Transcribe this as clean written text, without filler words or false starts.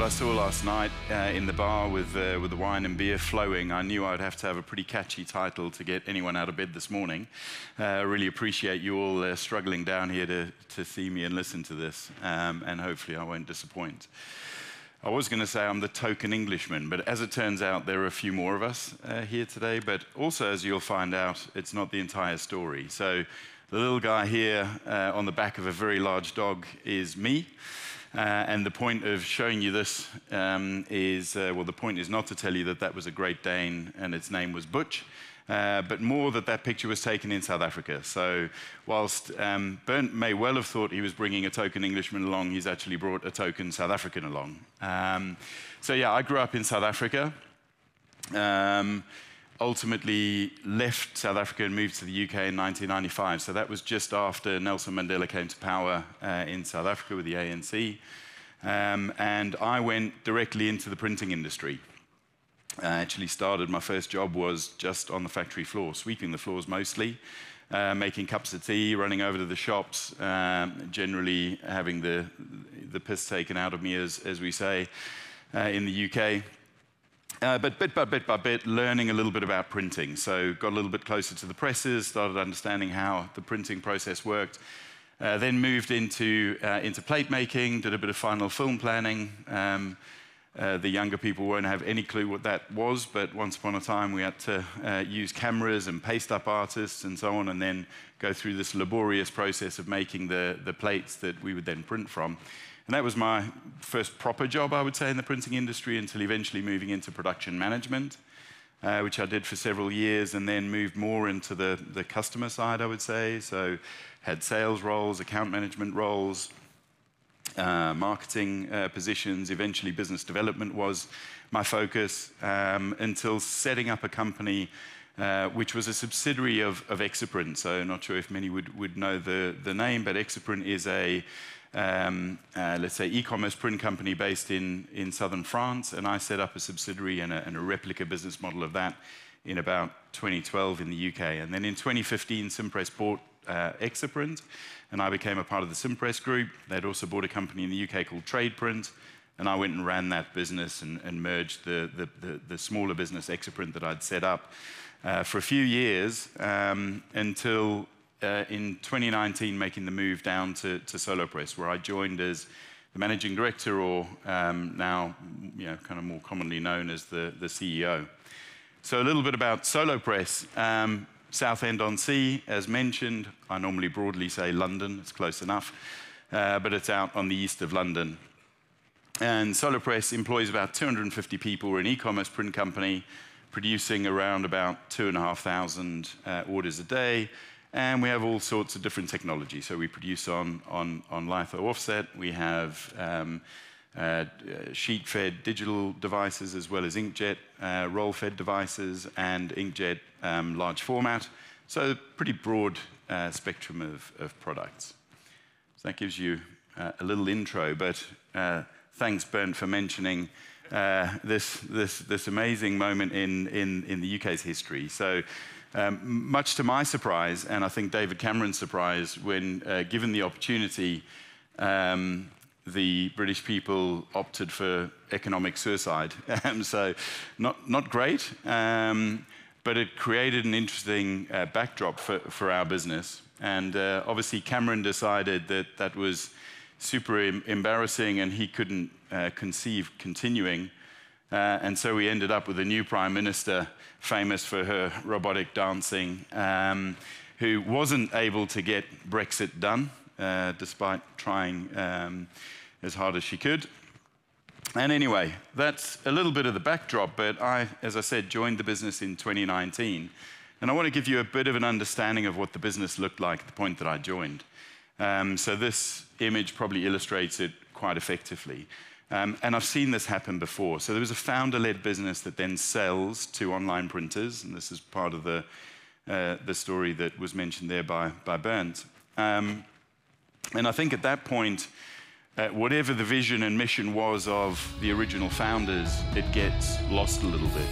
what I saw last night in the bar with the wine and beer flowing, I knew I'd have to have a pretty catchy title to get anyone out of bed this morning. I really appreciate you all struggling down here to see me and listen to this, and hopefully I won't disappoint. I was going to say I'm the token Englishman, but as it turns out, there are a few more of us here today, but also, as you'll find out, it's not the entire story. So the little guy here on the back of a very large dog is me. And the point of showing you this well, the point is not to tell you that that was a Great Dane and its name was Butch, but more that that picture was taken in South Africa. So whilst Bernd may well have thought he was bringing a token Englishman along, he's actually brought a token South African along. So yeah, I grew up in South Africa. Ultimately left South Africa and moved to the UK in 1995. So that was just after Nelson Mandela came to power in South Africa with the ANC. And I went directly into the printing industry. I actually started, my first job was just on the factory floor, sweeping the floors mostly, making cups of tea, running over to the shops, generally having the piss taken out of me, as we say, in the UK. But bit by bit, learning a little bit about printing. So got a little bit closer to the presses, started understanding how the printing process worked. Then moved into plate making, did a bit of final film planning. The younger people won't have any clue what that was, but once upon a time we had to use cameras and paste up artists and so on, and then go through this laborious process of making the plates that we would then print from. And that was my first proper job, I would say, in the printing industry, until eventually moving into production management, which I did for several years, and then moved more into the customer side, I would say. So had sales roles, account management roles, marketing positions. Eventually business development was my focus, until setting up a company which was a subsidiary of Exaprint. So not sure if many would know the name, but Exaprint is a let's say e-commerce print company based in southern France, and I set up a subsidiary and a replica business model of that in about 2012 in the UK. And then in 2015, Simpress bought Exaprint, and I became a part of the Simpress group. They'd also bought a company in the UK called Tradeprint, and I went and ran that business and merged the smaller business Exaprint that I'd set up for a few years, until in 2019, making the move down to Solopress, where I joined as the managing director, or now, kind of more commonly known as the CEO. So a little bit about Solopress. Southend-on-Sea, as mentioned. I normally broadly say London, it's close enough, but it's out on the east of London. And Solopress employs about 250 people. We're an e-commerce print company producing around about 2,500 orders a day. And we have all sorts of different technology. So we produce on litho offset. We have sheet-fed digital devices, as well as inkjet roll-fed devices and inkjet large format. So pretty broad spectrum of products. So that gives you a little intro. But thanks, Bernd, for mentioning this amazing moment in the UK's history. So. Much to my surprise, and I think David Cameron's surprise, when given the opportunity, the British people opted for economic suicide. So not great, but it created an interesting backdrop for our business. And obviously Cameron decided that was super embarrassing, and he couldn't conceive continuing. And so we ended up with a new Prime Minister, famous for her robotic dancing, who wasn't able to get Brexit done, despite trying as hard as she could. And anyway, that's a little bit of the backdrop, but I, as I said, joined the business in 2019. And I want to give you a bit of an understanding of what the business looked like at the point that I joined. So this image probably illustrates it quite effectively. And I've seen this happen before. So there was a founder-led business that then sells to online printers, and this is part of the story that was mentioned there by Bernd. And I think at that point, whatever the vision and mission was of the original founders, it gets lost a little bit.